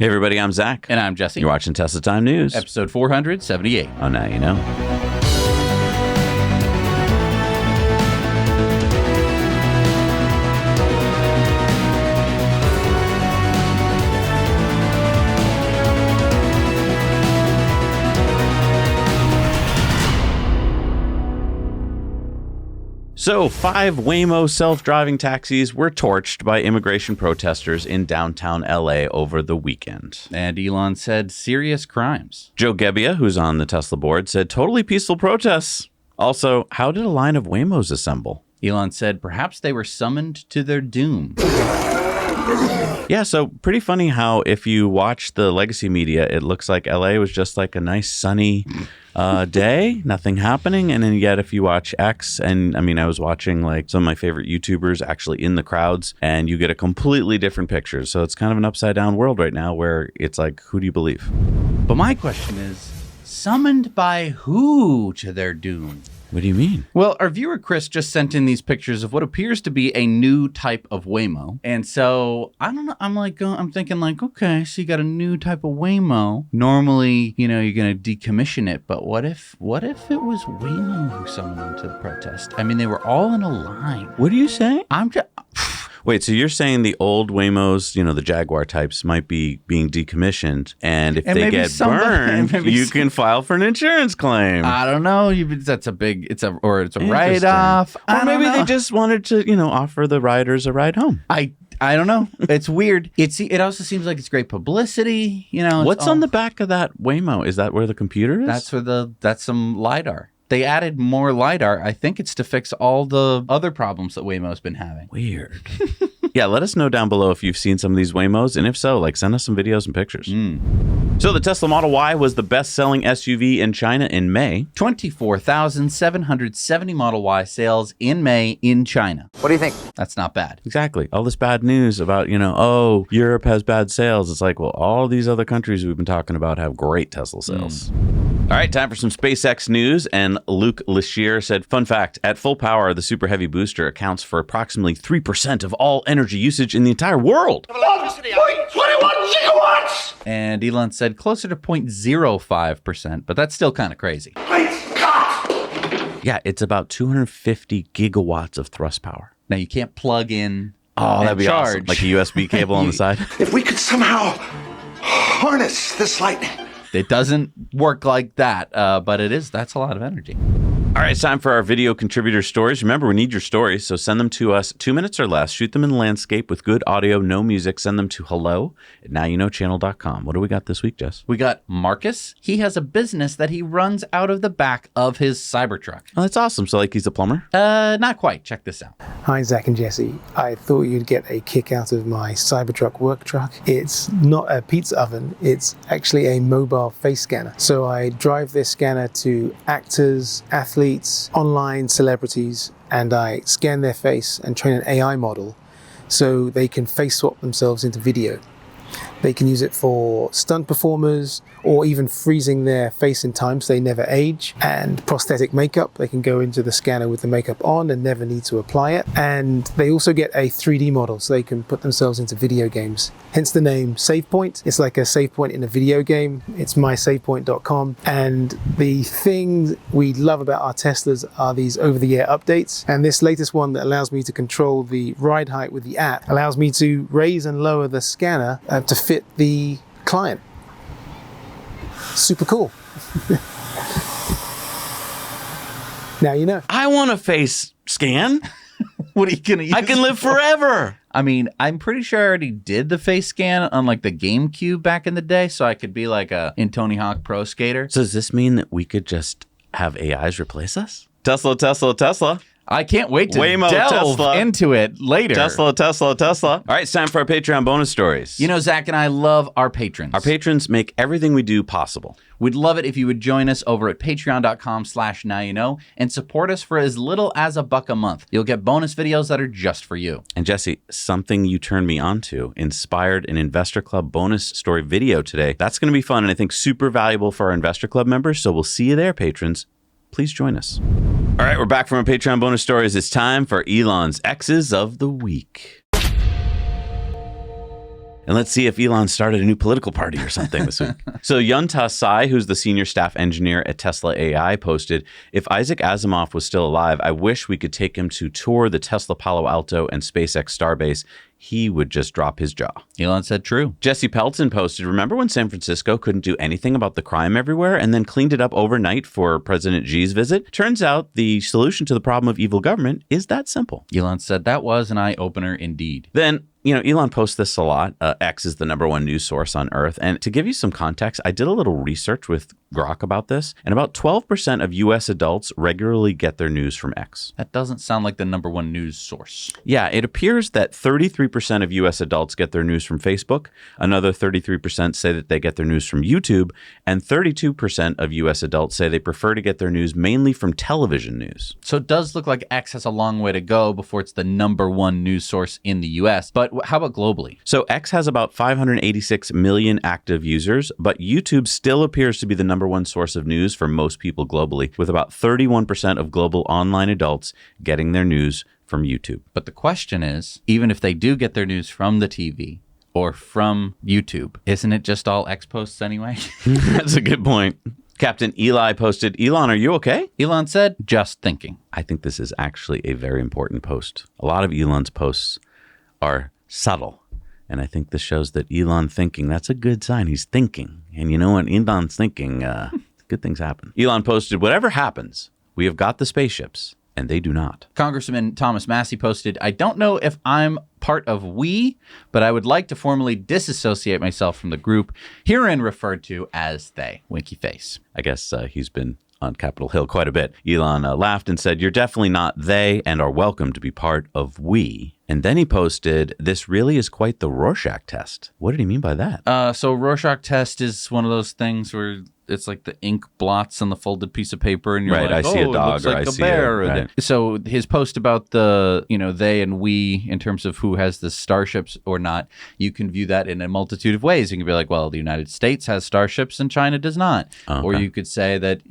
Hey everybody, I'm Zach. And I'm Jesse. You're watching Tesla Time News. Episode 478. Oh, now you know. So, 5 Waymo self-driving taxis were torched by immigration protesters in downtown LA over the weekend. And Elon said serious crimes. Joe Gebbia, who's on the Tesla board, said totally peaceful protests. Also, how did a line of Waymos assemble? Elon said perhaps they were summoned to their doom. Yeah, so pretty funny how if you watch the legacy media, it looks like LA was just like a nice sunny day, nothing happening. And then yet if you watch X, and I mean, I was watching like some of my favorite YouTubers actually in the crowds, and you get a completely different picture. So it's kind of an upside down world right now where it's like, who do you believe? But my question is, summoned by who to their doom? What do you mean? Well, our viewer Chris just sent in these pictures of what appears to be a new type of Waymo. And so, I don't know, I'm thinking like, okay, so you got a new type of Waymo. Normally, you know, you're going to decommission it, but what if it was Waymo who summoned them to the protest? I mean, they were all in a line. What are you saying? I'm just... Wait, so you're saying the old Waymos, you know, the Jaguar types might be being decommissioned, and if they get burned, you can file for an insurance claim. I don't know. It's a write-off. Or maybe they just wanted to, you know, offer the riders a ride home. I don't know. It's weird. It also seems like it's great publicity. You know, what's on the back of that Waymo? Is that where the computer is? That's some LiDAR. They added more LiDAR. I think it's to fix all the other problems that Waymo's been having. Weird. Yeah, let us know down below if you've seen some of these Waymos, and if so, like send us some videos and pictures. So the Tesla Model Y was the best-selling SUV in China in May. 24,770 Model Y sales in May in China. What do you think? That's not bad. Exactly. All this bad news about, you know, oh, Europe has bad sales. It's like, well, all these other countries we've been talking about have great Tesla sales. All right, time for some SpaceX news. And Luke Lashir said, fun fact, at full power, the Super Heavy booster accounts for approximately 3% of all energy usage in the entire world. 1.21 gigawatts! And Elon said closer to 0.05%, but that's still kind of crazy. Great God! Yeah, it's about 250 gigawatts of thrust power. Now, you can't plug in that'd be charge. Awesome. Like a USB cable on the side. If we could somehow harness this lightning. It doesn't work like that, but that's a lot of energy. All right, it's time for our video contributor stories. Remember, we need your stories, so send them to us 2 minutes or less. Shoot them in landscape with good audio, no music. Send them to hello@nowyouknowchannel.com. What do we got this week, Jess? We got Marcus. He has a business that he runs out of the back of his Cybertruck. Oh, that's awesome. So, like, he's a plumber? Not quite. Check this out. Hi, Zach and Jesse. I thought you'd get a kick out of my Cybertruck work truck. It's not a pizza oven. It's actually a mobile face scanner. So I drive this scanner to actors, athletes, online celebrities, and I scan their face and train an AI model so they can face swap themselves into video. They can use it for stunt performers or even freezing their face in time so they never age. And prosthetic makeup, they can go into the scanner with the makeup on and never need to apply it. And they also get a 3D model so they can put themselves into video games. Hence the name SavePoint. It's like a save point in a video game. It's mysavepoint.com. And the thing we love about our Teslas are these over-the-air updates. And this latest one that allows me to control the ride height with the app allows me to raise and lower the scanner to fit the client. Super cool. Now you know. I want a face scan. What are you going to use? I can live forever. I mean, I'm pretty sure I already did the face scan on like the GameCube back in the day, so I could be like in Tony Hawk Pro Skater. So does this mean that we could just have AIs replace us? Tesla, Tesla, Tesla. I can't wait to Waymo, delve Tesla. into it later. Tesla, Tesla, Tesla. All right, it's time for our Patreon bonus stories. You know, Zach and I love our patrons. Our patrons make everything we do possible. We'd love it if you would join us over at patreon.com/nowyouknow and support us for as little as $1 a month. You'll get bonus videos that are just for you. And Jesse, something you turned me on to inspired an Investor Club bonus story video today. That's going to be fun and I think super valuable for our Investor Club members. So we'll see you there, patrons. Please join us. All right, we're back from our Patreon bonus stories. It's time for Elon's X's of the Week. And let's see if Elon started a new political party or something this week. So Yunta Sai, who's the senior staff engineer at Tesla AI, posted, if Isaac Asimov was still alive, I wish we could take him to tour the Tesla Palo Alto and SpaceX Starbase. He would just drop his jaw. Elon said true. Jesse Pelton posted, remember when San Francisco couldn't do anything about the crime everywhere and then cleaned it up overnight for President Xi's visit? Turns out the solution to the problem of evil government is that simple. Elon said that was an eye-opener indeed. Then, Elon posts this a lot. X is the #1 news source on Earth. And to give you some context, I did a little research with Grok about this, and about 12% of U.S. adults regularly get their news from X. That doesn't sound like the #1 news source. Yeah, it appears that 33% of U.S. adults get their news from Facebook. Another 33% say that they get their news from YouTube. And 32% of U.S. adults say they prefer to get their news mainly from television news. So it does look like X has a long way to go before it's the #1 news source in the U.S. But how about globally? So X has about 586 million active users, but YouTube still appears to be the #1 source of news for most people globally, with about 31% of global online adults getting their news from YouTube. But the question is, even if they do get their news from the TV or from YouTube, isn't it just all X posts anyway? That's a good point. Captain Eli posted, Elon, are you okay? Elon said, just thinking. I think this is actually a very important post. A lot of Elon's posts are subtle. And I think this shows that Elon thinking, that's a good sign. He's thinking. And you know what? Elon's thinking, good things happen. Elon posted, whatever happens, we have got the spaceships, and they do not. Congressman Thomas Massey posted, I don't know if I'm part of we, but I would like to formally disassociate myself from the group, herein referred to as they. Winky face. I guess he's been on Capitol Hill quite a bit. Elon laughed and said, you're definitely not they and are welcome to be part of we. And then he posted, this really is quite the Rorschach test. What did he mean by that? So Rorschach test is one of those things where it's like the ink blots on the folded piece of paper and you're right, like, I see a dog, it looks like or I a see bear. right. So his post about the, they and we in terms of who has the starships or not, you can view that in a multitude of ways. You can be like, well, the United States has starships and China does not. Okay. Or you could say that,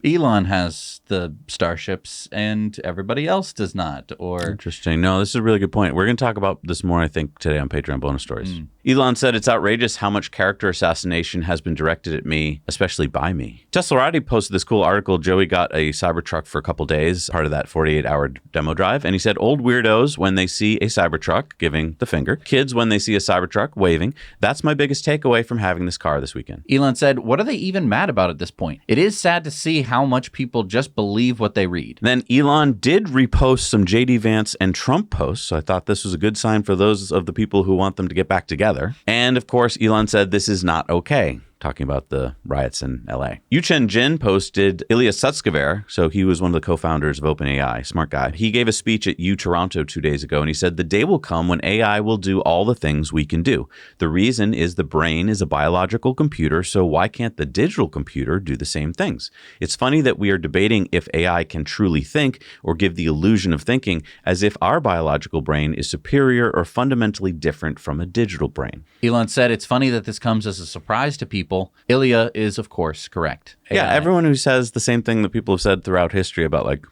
Elon has the starships and everybody else does not. Or interesting. No, this is a really good point. We're going to talk about this more, I think, today on Patreon bonus stories. Elon said it's outrageous how much character assassination has been directed at me, especially by me. Teslarati posted this cool article. Joey got a Cybertruck for a couple days, part of that 48-hour demo drive. And he said, old weirdos when they see a Cybertruck giving the finger. Kids when they see a Cybertruck waving. That's my biggest takeaway from having this car this weekend. Elon said, what are they even mad about at this point? It is sad to see how much people just believe what they read. Then Elon did repost some J.D. Vance and Trump posts, so I thought this was a good sign for those of the people who want them to get back together. And of course, Elon said this is not okay, talking about the riots in LA. Yuchen Jin posted Ilya Sutskever, so he was one of the co-founders of OpenAI, smart guy. He gave a speech at U Toronto 2 days ago, and he said, the day will come when AI will do all the things we can do. The reason is the brain is a biological computer, so why can't the digital computer do the same things? It's funny that we are debating if AI can truly think or give the illusion of thinking as if our biological brain is superior or fundamentally different from a digital brain. Elon said, it's funny that this comes as a surprise to people. Ilya is, of course, correct. Yeah, everyone who says the same thing that people have said throughout history about, like,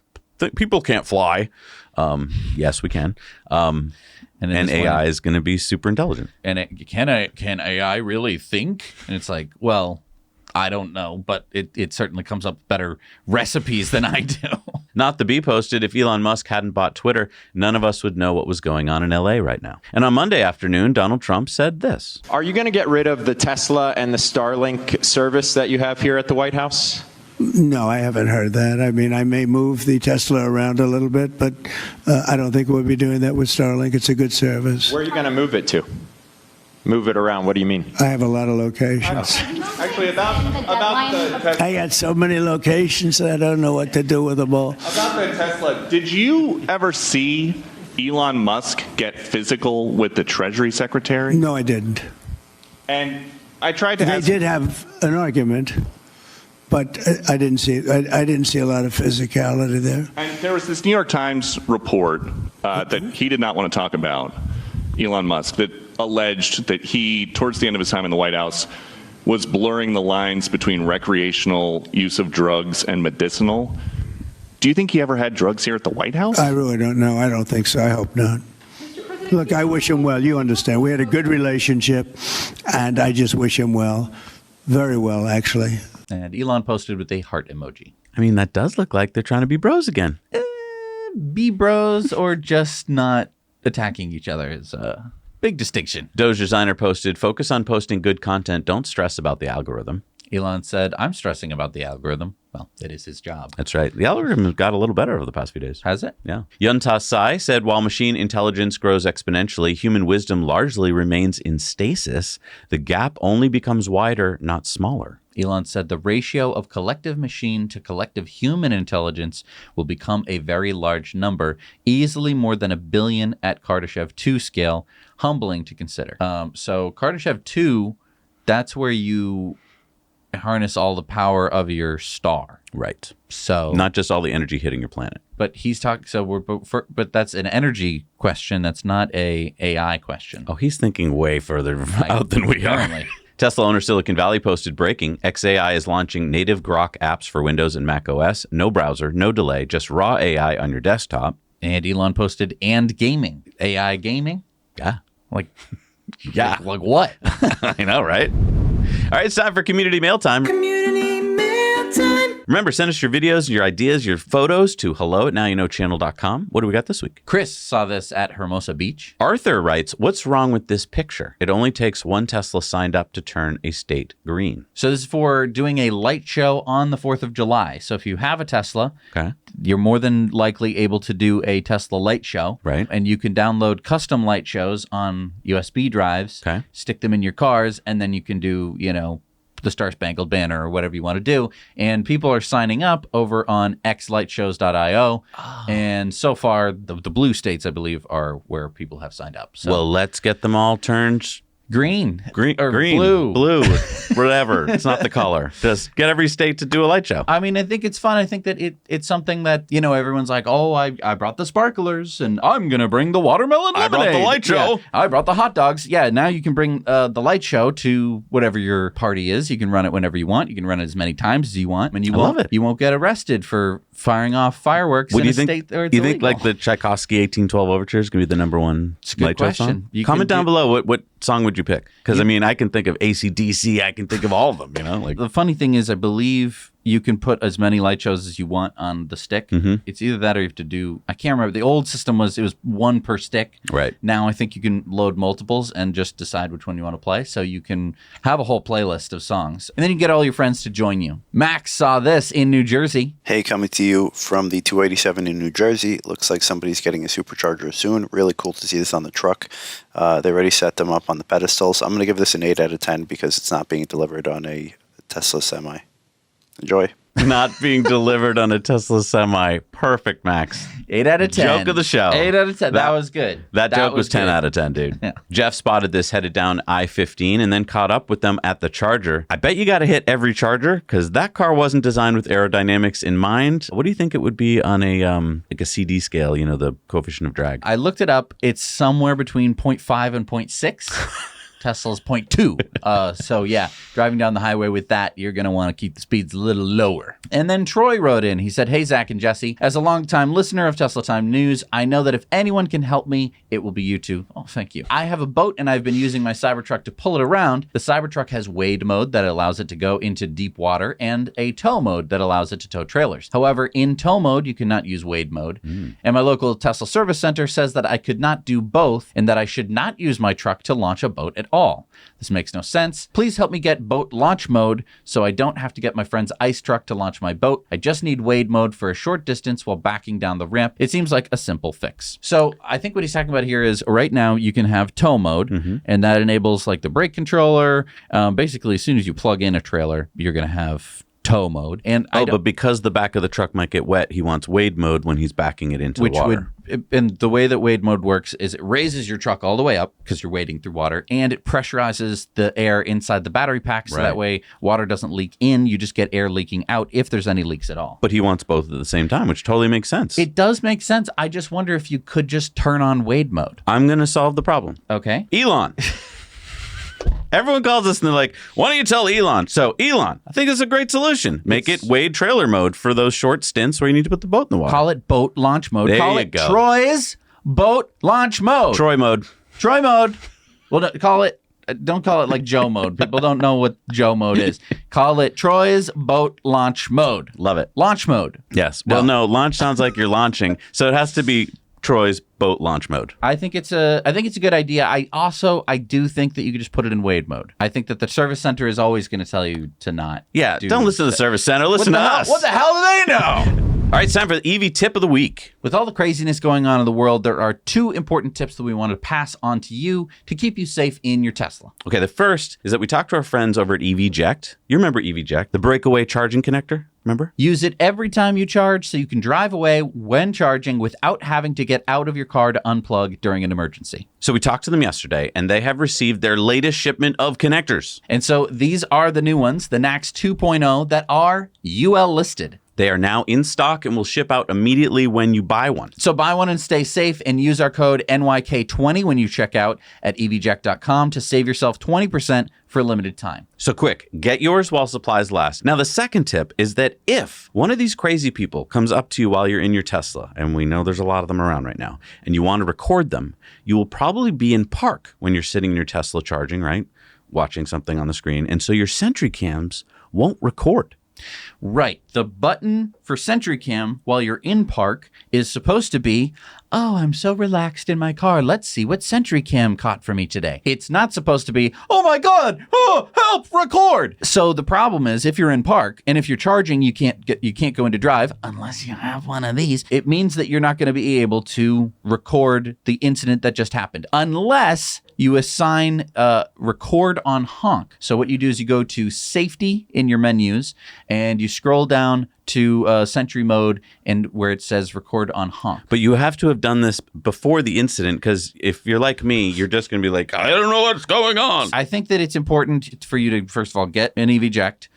people can't fly. Yes, we can. And AI is going to be super intelligent. And can AI really think? And it's like, well, I don't know, but it certainly comes up with better recipes than I do. Not the B posted, if Elon Musk hadn't bought Twitter, none of us would know what was going on in LA right now. And on Monday afternoon, Donald Trump said this. Are you going to get rid of the Tesla and the Starlink service that you have here at the White House? No, I haven't heard that. I mean, I may move the Tesla around a little bit, but I don't think we'll be doing that with Starlink. It's a good service. Where are you going to move it to? Move it around. What do you mean? I have a lot of locations. Actually, about the Tesla. I got so many locations that I don't know what to do with them all. About the Tesla. Did you ever see Elon Musk get physical with the Treasury Secretary? No, I didn't. And I tried to ask. They did have an argument, but I didn't see. I didn't see a lot of physicality there. And there was this New York Times report that he did not want to talk about, Elon Musk, that alleged that he, towards the end of his time in the White House, was blurring the lines between recreational use of drugs and medicinal. Do you think he ever had drugs here at the White House? I really don't know. I don't think so. I hope not. Look, I wish him well. You understand. We had a good relationship, and I just wish him well. Very well, actually. And Elon posted with a heart emoji. I mean, that does look like they're trying to be bros again. Be bros or just not attacking each other is a big distinction. Doge designer posted, focus on posting good content. Don't stress about the algorithm. Elon said, I'm stressing about the algorithm. Well, it is his job. That's right. The algorithm has got a little better over the past few days. Has it? Yeah. Yunta Sai said, while machine intelligence grows exponentially, human wisdom largely remains in stasis. The gap only becomes wider, not smaller. Elon said the ratio of collective machine to collective human intelligence will become a very large number, easily more than 1 billion at Kardashev 2 scale, humbling to consider. So Kardashev 2, that's where you harness all the power of your star. Right. So not just all the energy hitting your planet. But he's talking. So but that's an energy question. That's not a AI question. Oh, he's thinking way further out than we are. Tesla owner Silicon Valley posted breaking. XAI is launching native Grok apps for Windows and Mac OS. No browser, no delay, just raw AI on your desktop. And Elon posted and gaming. AI gaming? Yeah. Like what? I know, right? All right, it's time for Community Mail Time. Community Mail Time. Remember, send us your videos, your ideas, your photos to hello@nowyouknowchannel.com. What do we got this week? Chris saw this at Hermosa Beach. Arthur writes, what's wrong with this picture? It only takes one Tesla signed up to turn a state green. So this is for doing a light show on the 4th of July. So if you have a Tesla, you're more than likely able to do a Tesla light show. Right. And you can download custom light shows on USB drives, stick them in your cars, and then you can do, the Star Spangled Banner or whatever you want to do. And people are signing up over on xlightshows.io. And so far, the blue states, I believe, are where people have signed up. So, well, let's get them all turned green or green, blue, whatever. It's not the color. Just get every state to do a light show. I mean, I think it's fun. I think that it's something that, everyone's like, oh, I brought the sparklers and I'm going to bring the watermelon lemonade. I brought the light show. Yeah, I brought the hot dogs. Yeah, now you can bring the light show to whatever your party is. You can run it whenever you want. You can run it as many times as you want. And love it. You won't get arrested for firing off fireworks in a state where it's you illegal. think like the Tchaikovsky 1812 Overture is going to be the number one light show song? Comment down below. What song would you pick? Because I can think of AC/DC. I can think of all of them. The funny thing is, I believe you can put as many light shows as you want on the stick. It's either that or you have to do. I can't remember. The old system was one per stick. Right. Now I think you can load multiples and just decide which one you want to play. So you can have a whole playlist of songs, and then you get all your friends to join you. Max saw this in New Jersey. Hey, coming to you from the 287 in New Jersey. Looks like somebody's getting a supercharger soon. Really cool to see this on the truck. They already set them up on the pedestals. I'm going to give this an 8 out of 10 because it's not being delivered on a Tesla Semi. Enjoy. Not being delivered on a Tesla Semi. Perfect, Max. 8 out of 10. Joke of the show. 8 out of 10. That was good. That joke was 10 out of 10, dude. Yeah. Jeff spotted this headed down I-15 and then caught up with them at the charger. I bet you got to hit every charger because that car wasn't designed with aerodynamics in mind. What do you think it would be on a like a CD scale, the coefficient of drag? I looked it up. It's somewhere between 0.5 and 0.6. Tesla's 0.2. So yeah, driving down the highway with that, you're going to want to keep the speeds a little lower. And then Troy wrote in. He said, hey, Zach and Jesse, as a longtime listener of Tesla Time News, I know that if anyone can help me, it will be you two. Oh, thank you. I have a boat and I've been using my Cybertruck to pull it around. The Cybertruck has wade mode that allows it to go into deep water and a tow mode that allows it to tow trailers. However, in tow mode, you cannot use wade mode. And my local Tesla service center says that I could not do both and that I should not use my truck to launch a boat at all. This makes no sense. Please help me get boat launch mode so I don't have to get my friend's ice truck to launch my boat. I just need wade mode for a short distance while backing down the ramp. It seems like a simple fix. So I think what he's talking about here is right now you can have tow mode, and that enables like the brake controller. Basically, as soon as you plug in a trailer, you're going to have tow mode. And but because the back of the truck might get wet, he wants wade mode when he's backing it into the water. And the way that wade mode works is it raises your truck all the way up because you're wading through water, and it pressurizes the air inside the battery pack so that way water doesn't leak in. You just get air leaking out if there's any leaks at all. But he wants both at the same time, which totally makes sense. It does make sense. I just wonder if you could just turn on wade mode. I'm going to solve the problem. Okay. Elon. Everyone calls us and they're like, why don't you tell Elon? So Elon, I think it's a great solution. Make it wade trailer mode for those short stints where you need to put the boat in the water. Call it boat launch mode. There Call you it go. Troy's boat launch mode. Troy mode. Troy mode. Well, don't call it like Joe mode. People don't know what Joe mode is. Call it Troy's boat launch mode. Love it. Launch mode. Yes. Well, no, launch sounds like you're launching. So it has to be Troy's boat launch mode. I think it's a good idea. I do think that you could just put it in Wade mode. I think that the service center is always going to tell you to not. Yeah, don't listen to the service center. Listen to us. What the hell do they know? All right, it's time for the EV tip of the week. With all the craziness going on in the world, there are 2 important tips that we want to pass on to you to keep you safe in your Tesla. Okay, the first is that we talked to our friends over at EVject. You remember EVject, the breakaway charging connector? Remember? Use it every time you charge so you can drive away when charging without having to get out of your car to unplug during an emergency. So we talked to them yesterday, and they have received their latest shipment of connectors. And so these are the new ones, the NACS 2.0, that are UL listed. They are now in stock and will ship out immediately when you buy one. So buy one and stay safe, and use our code NYK20 when you check out at evject.com to save yourself 20% for a limited time. So quick, get yours while supplies last. Now, the second tip is that if one of these crazy people comes up to you while you're in your Tesla, and we know there's a lot of them around right now, and you want to record them, you will probably be in park when you're sitting in your Tesla charging, right? Watching something on the screen. And so your Sentry cams won't record. Right. The button for Sentry Cam while you're in park is supposed to be, oh, I'm so relaxed in my car. Let's see what Sentry Cam caught for me today. It's not supposed to be, oh my God, oh, help, record. So the problem is if you're in park and if you're charging, you can't go into drive unless you have one of these. It means that you're not going to be able to record the incident that just happened unless you assign record on honk. So what you do is you go to safety in your menus and you scroll down to Sentry mode and where it says record on honk. But you have to have done this before the incident, because if you're like me, you're just going to be like, I don't know what's going on. I think that it's important for you to, first of all, get an EVject.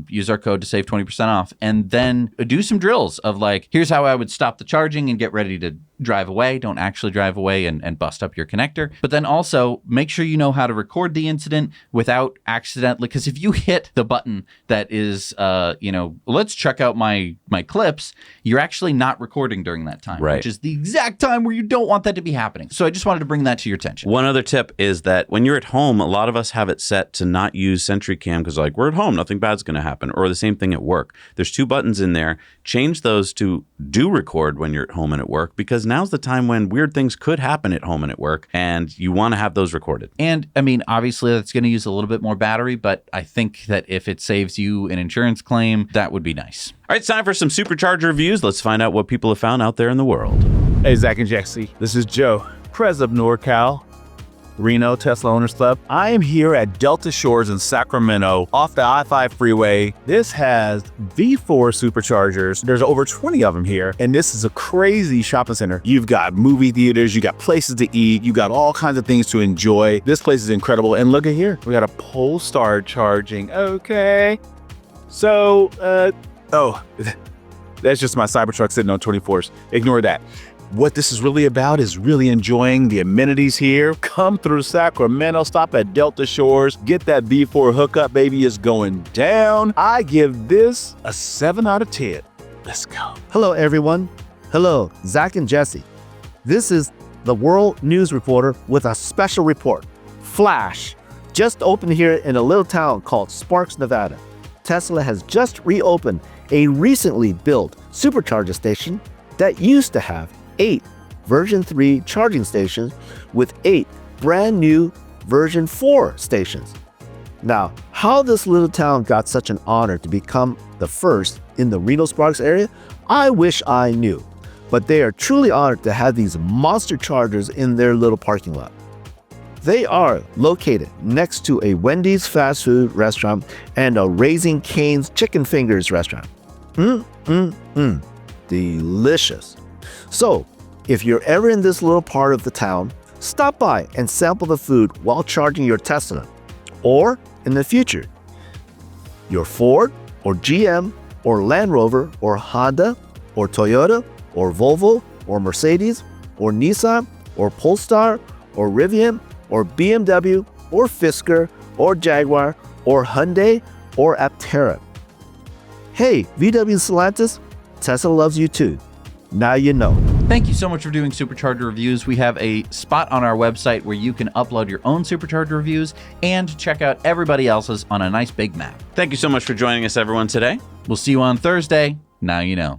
Use our code to save 20% off, and then do some drills of like, here's how I would stop the charging and get ready to drive away. Don't actually drive away and bust up your connector. But then also make sure you know how to record the incident without accidentally, because if you hit the button that is, let's check out my clips, you're actually not recording during that time, right, which is the exact time where you don't want that to be happening. So I just wanted to bring that to your attention. One other tip is that when you're at home, a lot of us have it set to not use Sentry Cam because like, we're at home, nothing bad's going to happen. Or the same thing at work. There's 2 buttons in there. Change those to do record when you're at home and at work, because now's the time when weird things could happen at home and at work, and you want to have those recorded. And I mean, obviously that's going to use a little bit more battery, but I think that if it saves you an insurance claim, that would be nice. All right, it's time for some Supercharger reviews. Let's find out what people have found out there in the world. Hey, Zach and Jesse. This is Joe, President of NorCal, Reno Tesla Owners Club. I am here at Delta Shores in Sacramento off the I-5 freeway. This has V4 superchargers. There's over 20 of them here, and this is a crazy shopping center. You've got movie theaters, you got places to eat, you got all kinds of things to enjoy. This place is incredible, and look at here. We got a Polestar charging. Okay. So, that's just my Cybertruck sitting on 24s. Ignore that. What this is really about is really enjoying the amenities here. Come through Sacramento, stop at Delta Shores, get that V4 hookup, baby. It's going down. I give this a 7 out of 10. Let's go. Hello, everyone. Hello, Zach and Jesse. This is the World News Reporter with a special report. Flash. Just opened here in a little town called Sparks, Nevada. Tesla has just reopened a recently built supercharger station that used to have 8 version 3 charging stations with 8 brand new version 4 stations. Now, how this little town got such an honor to become the first in the Reno Sparks area, I wish I knew. But they are truly honored to have these monster chargers in their little parking lot. They are located next to a Wendy's fast food restaurant and a Raising Cane's chicken fingers restaurant. Delicious. So, if you're ever in this little part of the town, stop by and sample the food while charging your Tesla. Or, in the future, your Ford or GM or Land Rover or Honda or Toyota or Volvo or Mercedes or Nissan or Polestar or Rivian or BMW or Fisker or Jaguar or Hyundai or Aptera. Hey, VW Stellantis, Tesla loves you too. Now you know. Thank you so much for doing Supercharger Reviews. We have a spot on our website where you can upload your own Supercharger reviews and check out everybody else's on a nice big map. Thank you so much for joining us, everyone, today. We'll see you on Thursday. Now you know.